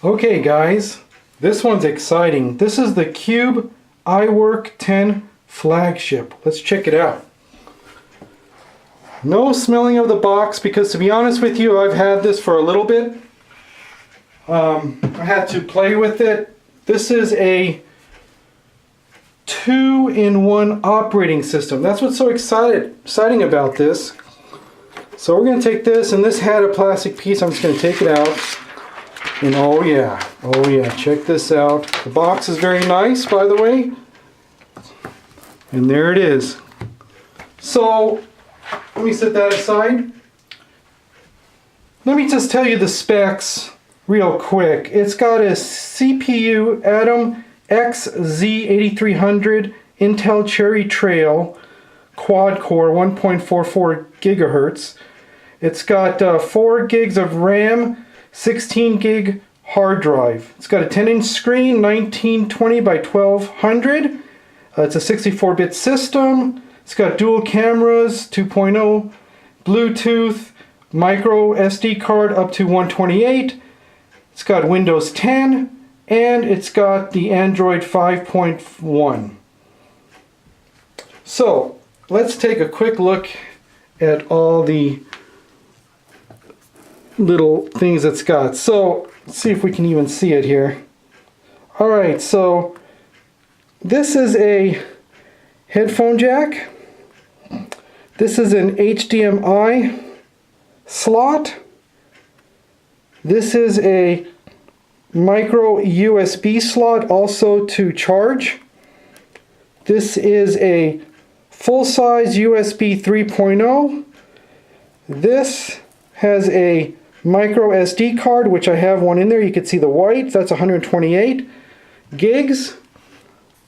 Okay guys, this one's exciting. This is the Cube iWork 10 Flagship. Let's check it out. No smelling of the box because, to be honest with you, I've had this for a little bit. I had to play with it. This is a 2-in-1 operating system. That's what's so exciting about this. So we're going to take this, and this had a plastic piece. I'm just going to take it out. And oh yeah, check this out. The box is very nice, by the way. And there it is. So let me set that aside. Let me just tell you the specs real quick. It's got a CPU Atom XZ8300 Intel Cherry Trail quad core 1.44 gigahertz. It's got 4 gigs of RAM, 16 gig hard drive. It's got a 10-inch screen, 1920 by 1200. It's a 64-bit system. It's got dual cameras, 2.0, Bluetooth, micro SD card up to 128. It's got Windows 10, and it's got the Android 5.1. So let's take a quick look at all the little things it's got. So let's see if we can even see it here. Alright, so this is a headphone jack. This is an HDMI slot. This is a micro USB slot also to charge. This is a full-size USB 3.0. This has a micro SD card, which I have one in there. You can see the white. That's 128 gigs.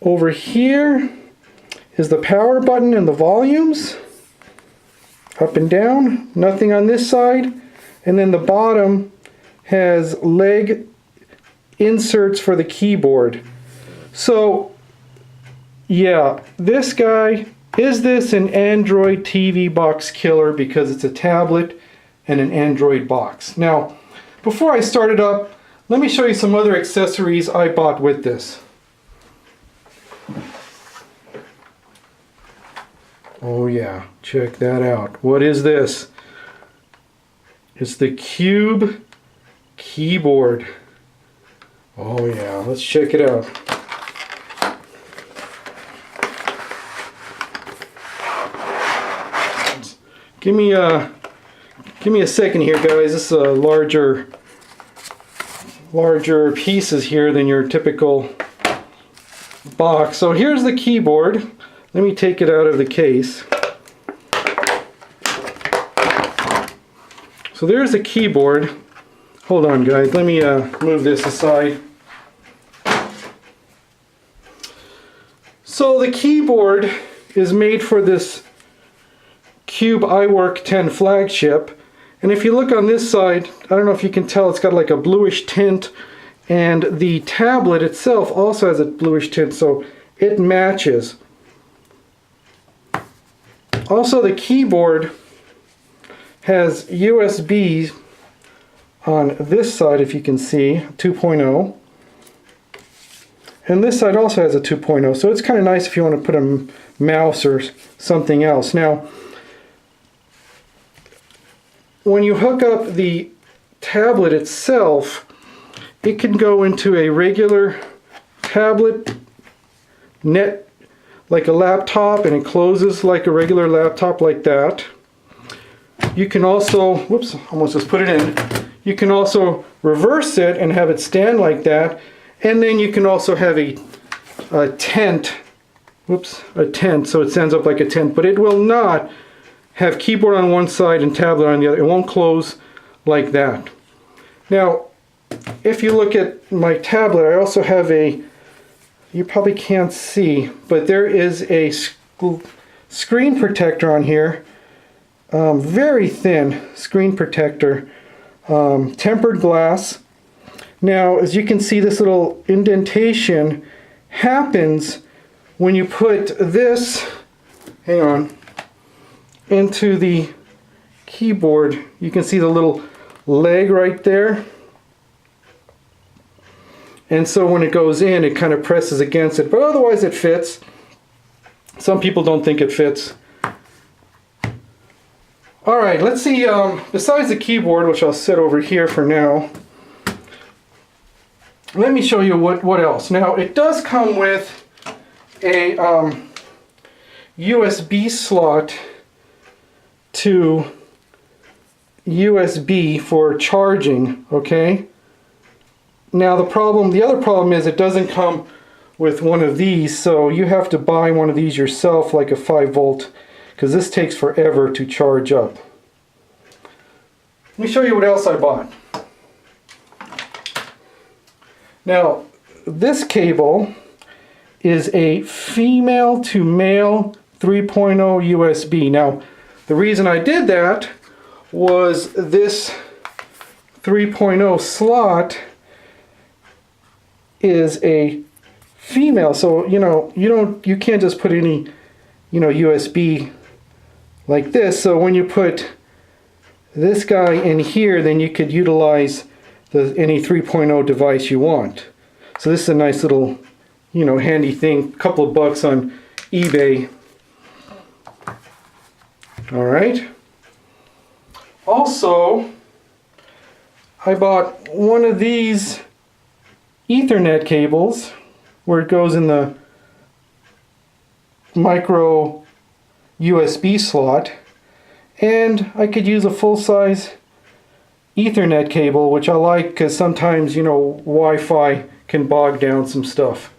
Over here is the power button and the volumes. Up and down. Nothing on this side. And then the bottom has leg inserts for the keyboard. So yeah, this guy, is this an Android TV box killer because it's a tablet and an Android box? Now, before I start it up, let me show you some other accessories I bought with this. Oh yeah, check that out. What is this? It's the Cube keyboard. Oh yeah, let's check it out. Give me a second here, guys. This is a larger pieces here than your typical box. So here's the keyboard. Let me take it out of the case. So there's the keyboard. Hold on, guys. Let me move this aside. So the keyboard is made for this Cube iWork 10 Flagship. And if you look on this side, I don't know if you can tell, it's got like a bluish tint. And the tablet itself also has a bluish tint, so it matches. Also, the keyboard has USB on this side, if you can see, 2.0. And this side also has a 2.0, so it's kind of nice if you want to put a mouse or something else. Now, when you hook up the tablet itself, it can go into a regular tablet net like a laptop, and it closes like a regular laptop like that. You can also, whoops, almost just put it in. You can also reverse it and have it stand like that, and then you can also have a tent, a tent, so it stands up like a tent, but it will not have keyboard on one side and tablet on the other. It won't close like that. Now, if you look at my tablet, I also have a, you probably can't see, but there is a screen protector on here. Very thin screen protector, tempered glass. Now, as you can see, this little indentation happens when you put this, hang on, into the keyboard. You can see the little leg right there. and so when it goes in, it kind of presses against it, but otherwise it fits. Some people don't think it fits. Alright, let's see, besides the keyboard, which I'll set over here for now, let me show you what else. Now, it does come with a USB slot to USB for charging, okay? Now the other problem is it doesn't come with one of these, so you have to buy one of these yourself, like a 5-volt, because this takes forever to charge up. Let me show you what else I bought. Now, this cable is a female to male 3.0 USB. Now, the reason I did that was this 3.0 slot is a female, so you can't just put any USB like this. So when you put this guy in here, then you could utilize any 3.0 device you want. So this is a nice little handy thing, couple of bucks on eBay. All right. Also, I bought one of these Ethernet cables where it goes in the micro USB slot, and I could use a full-size Ethernet cable, which I like because sometimes Wi-Fi can bog down some stuff.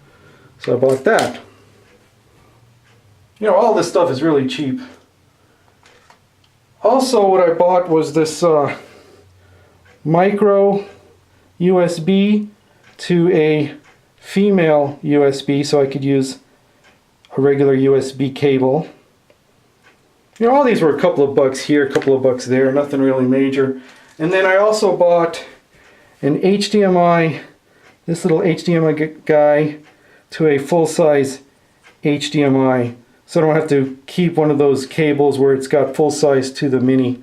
So I bought that. All this stuff is really cheap. Also, what I bought was this micro USB to a female USB, so I could use a regular USB cable. All these were a couple of bucks here, a couple of bucks there, nothing really major. And then I also bought an HDMI, this little HDMI guy to a full-size HDMI. So I don't have to keep one of those cables where it's got full size to the mini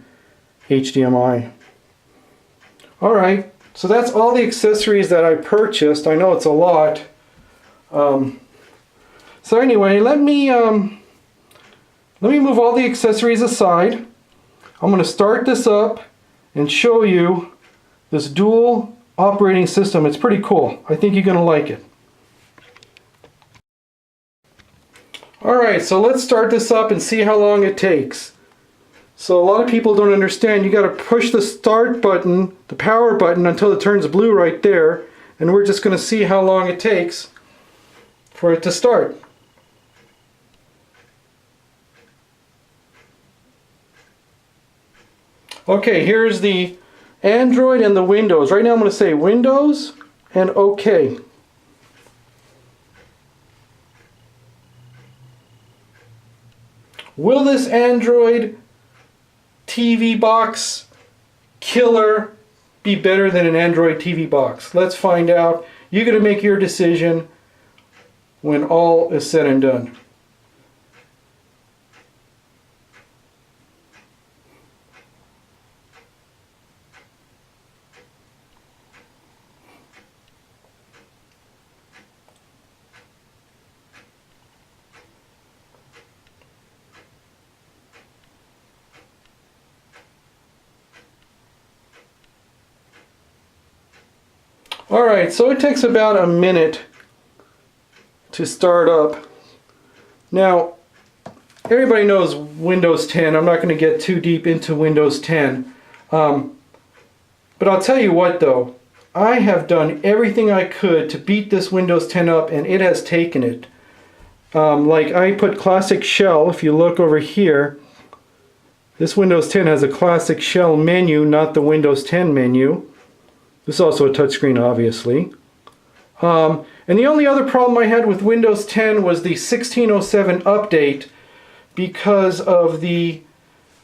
HDMI. Alright, so that's all the accessories that I purchased. I know it's a lot. So anyway, let me move all the accessories aside. I'm going to start this up and show you this dual operating system. It's pretty cool. I think you're going to like it. Alright, so let's start this up and see how long it takes. So a lot of people don't understand. You got to push the start button, the power button, until it turns blue right there, and we're just going to see how long it takes for it to start. Okay, here's the Android and the Windows. Right now I'm going to say Windows and OK. Will this Android TV box killer be better than an Android TV box? Let's find out. You're going to make your decision when all is said and done. Alright, so it takes about a minute to start up. Now, everybody knows Windows 10. I'm not going to get too deep into Windows 10. But I'll tell you what though, I have done everything I could to beat this Windows 10 up, and it has taken it. Like I put Classic Shell. If you look over here, this Windows 10 has a Classic Shell menu, not the Windows 10 menu. This is also a touchscreen, obviously. And the only other problem I had with Windows 10 was the 1607 update. Because of the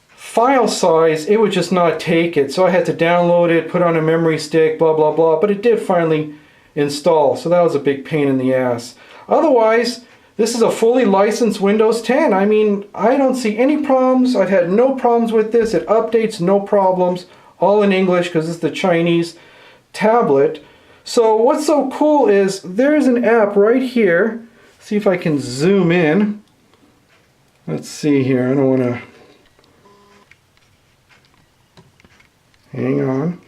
file size, it would just not take it. So I had to download it, put on a memory stick, blah, blah, blah. But it did finally install. So that was a big pain in the ass. Otherwise, this is a fully licensed Windows 10. I mean, I don't see any problems. I've had no problems with this. It updates, no problems. All in English because it's the Chinese tablet. So what's so cool is there's an app right here. See if I can zoom in. Let's see here. I don't want to... Hang on.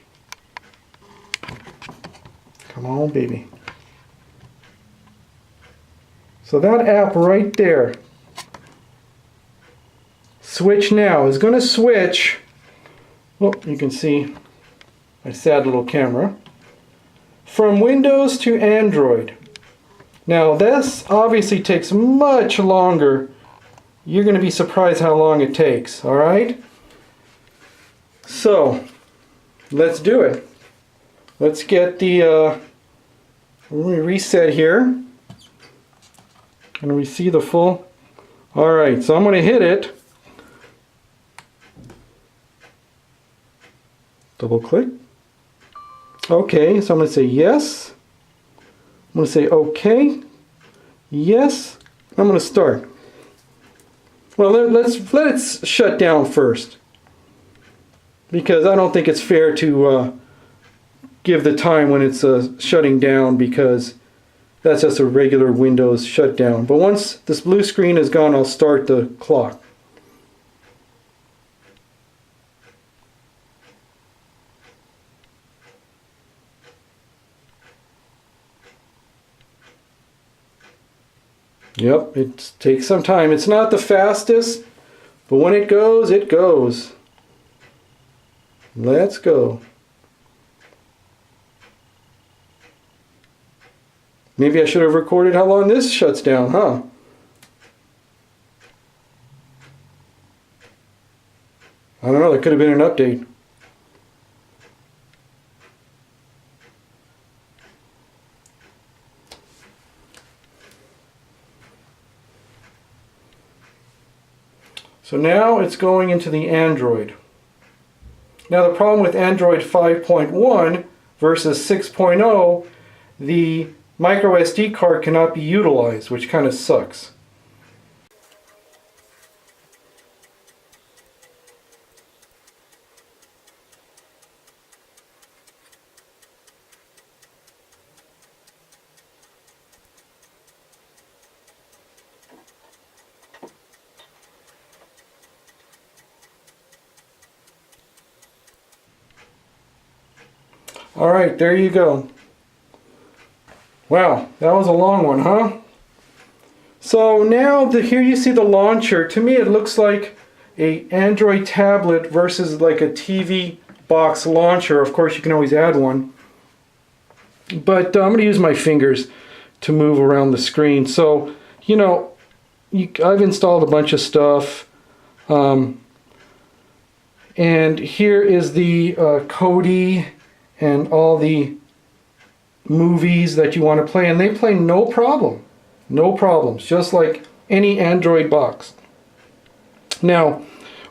Come on, baby. So that app right there, Switch Now, is going to switch. Oh, you can see my sad little camera. From Windows to Android. Now this obviously takes much longer. You're going to be surprised how long it takes, alright? So, let's do it. Let's get the, let me reset here. And we see the full, alright, so I'm going to hit it. Double click. Okay, so I'm going to say yes. I'm going to say okay. Yes. I'm going to start. Well, let's let it shut down first. Because I don't think it's fair to give the time when it's shutting down, because that's just a regular Windows shutdown. But once this blue screen is gone, I'll start the clock. Yep, it takes some time. It's not the fastest, but when it goes, it goes. Let's go. Maybe I should have recorded how long this shuts down, huh? I don't know, that could have been an update. So now it's going into the Android. Now the problem with Android 5.1 versus 6.0, the micro SD card cannot be utilized, which kind of sucks. Alright, there you go. Wow, that was a long one, huh? So now here you see the launcher. To me it looks like a Android tablet versus like a TV box launcher. Of course you can always add one. But I'm going to use my fingers to move around the screen. So, you know, I've installed a bunch of stuff. And here is the Kodi and all the movies that you want to play, and they play no problem. No problems, just like any Android box. Now,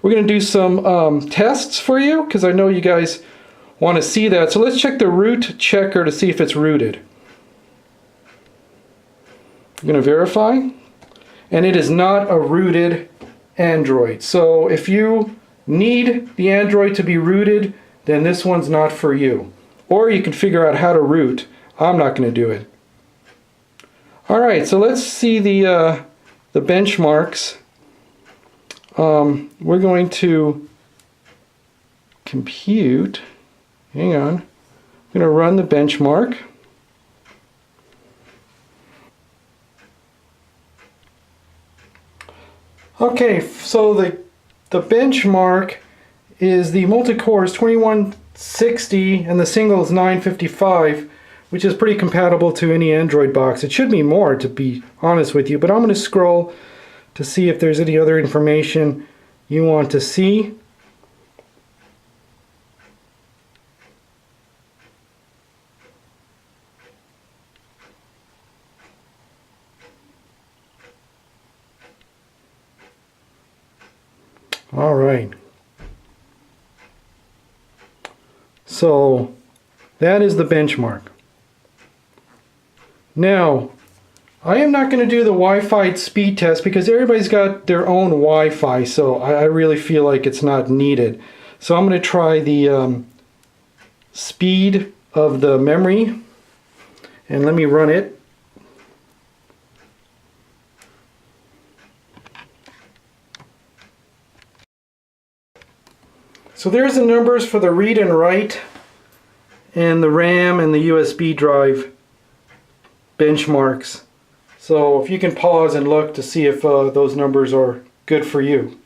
we're going to do some tests for you, because I know you guys want to see that. So let's check the root checker to see if it's rooted. I'm going to verify, and it is not a rooted Android. So if you need the Android to be rooted, then this one's not for you. Or you can figure out how to root. I'm not going to do it. Alright, so let's see the benchmarks. We're going to compute. Hang on. I'm going to run the benchmark. Okay, so the benchmark is the multi-core is 2160 and the single is 955, which is pretty compatible to any Android box. It should be more, to be honest with you, but I'm going to scroll to see if there's any other information you want to see. All right. So that is the benchmark. Now, I am not going to do the Wi-Fi speed test because everybody's got their own Wi-Fi, so I really feel like it's not needed. So I'm going to try the speed of the memory. And let me run it. So there's the numbers for the read and write and the RAM and the USB drive benchmarks. So if you can pause and look to see if those numbers are good for you.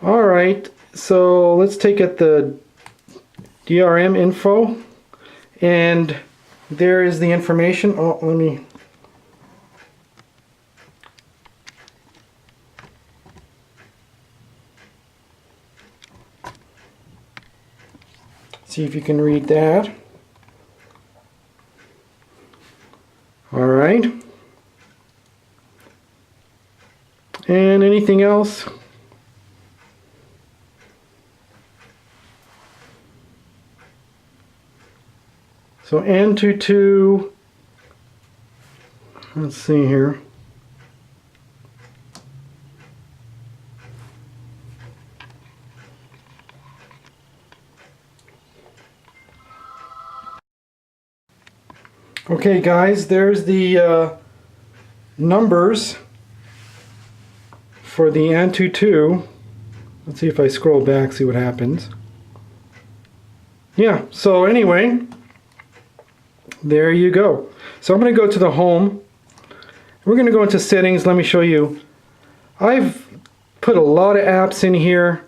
Alright, so let's take at the DRM Info, and there is the information. Oh, let me see if you can read that. All right. And anything else? So Antutu, let's see here. Okay guys, there's the numbers for the Antutu. Let's see if I scroll back, see what happens. Yeah, so anyway, there you go. So I'm going to go to the home. We're going to go into settings. Let me show you. I've put a lot of apps in here,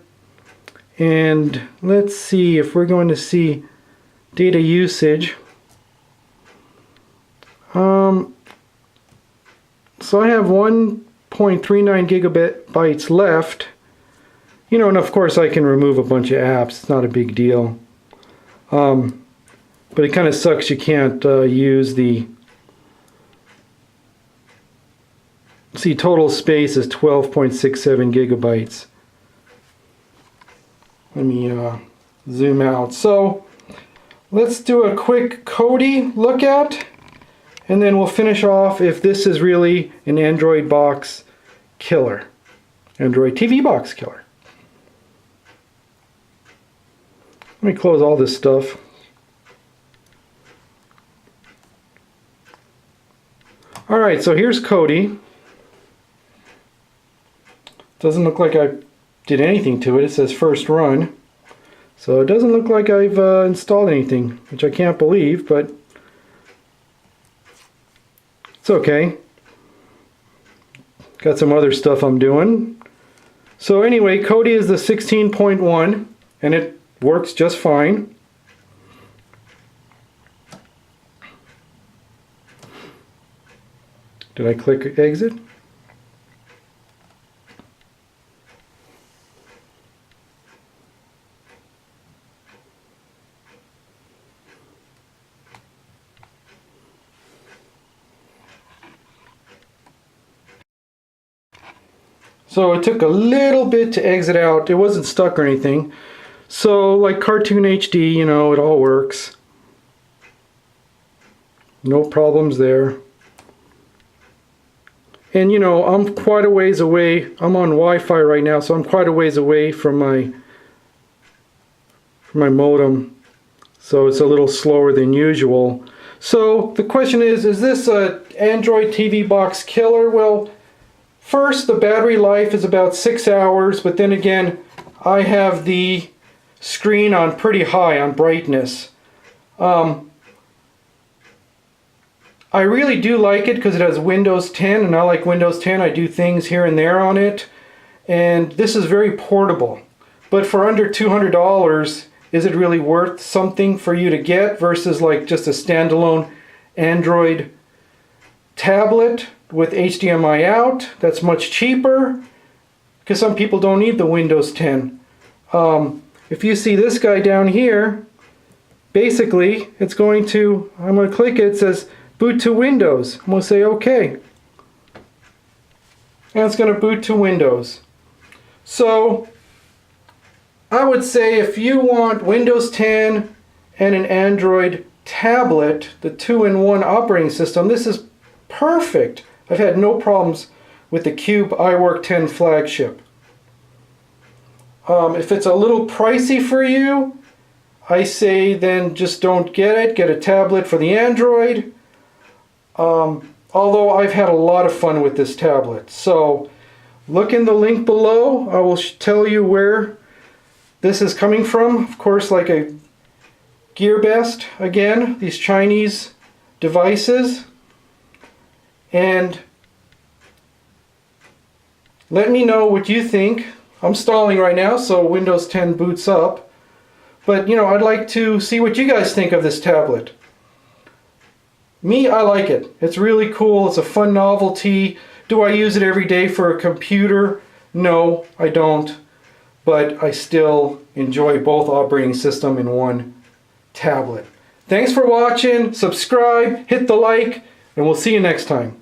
and let's see if we're going to see data usage. So I have 1.39 gigabytes left. You know, and of course I can remove a bunch of apps. It's not a big deal. But it kind of sucks you can't use the... See, total space is 12.67 gigabytes. Let me zoom out. So let's do a quick Kodi look at, and then we'll finish off if this is really an Android box killer. Android TV box killer. Let me close all this stuff. Alright, so here's Kodi. Doesn't look like I did anything to it. It says first run. So it doesn't look like I've installed anything, which I can't believe, but it's okay. Got some other stuff I'm doing. So anyway, Kodi is the 16.1, and it works just fine. Did I click exit? So it took a little bit to exit out. It wasn't stuck or anything. So like Cartoon HD, you know, it all works. No problems there. And you know, I'm quite a ways away. I'm on Wi-Fi right now, so I'm quite a ways away from my modem. So it's a little slower than usual. So the question is this an Android TV box killer? Well, first, the battery life is about 6 hours, but then again, I have the screen on pretty high on brightness. I really do like it because it has Windows 10, and I like Windows 10. I do things here and there on it, and this is very portable. But for under $200, is it really worth something for you to get versus like just a standalone Android tablet with HDMI out? That's much cheaper because some people don't need the Windows 10. If you see this guy down here, basically it's going to, I'm going to click it, it says boot to Windows. I'm going to say OK. And it's going to boot to Windows. So I would say if you want Windows 10 and an Android tablet, the 2-in-1 operating system, this is perfect. I've had no problems with the Cube iWork 10 flagship. If it's a little pricey for you, I say then just don't get it. Get a tablet for the Android. Although I've had a lot of fun with this tablet. So look in the link below. I will tell you where this is coming from. Of course, like a GearBest, again, these Chinese devices. And let me know what you think. I'm stalling right now, so Windows 10 boots up. But, you know, I'd like to see what you guys think of this tablet. Me, I like it. It's really cool. It's a fun novelty. Do I use it every day for a computer? No, I don't. But I still enjoy both operating systems in one tablet. Thanks for watching. Subscribe, hit the like, and we'll see you next time.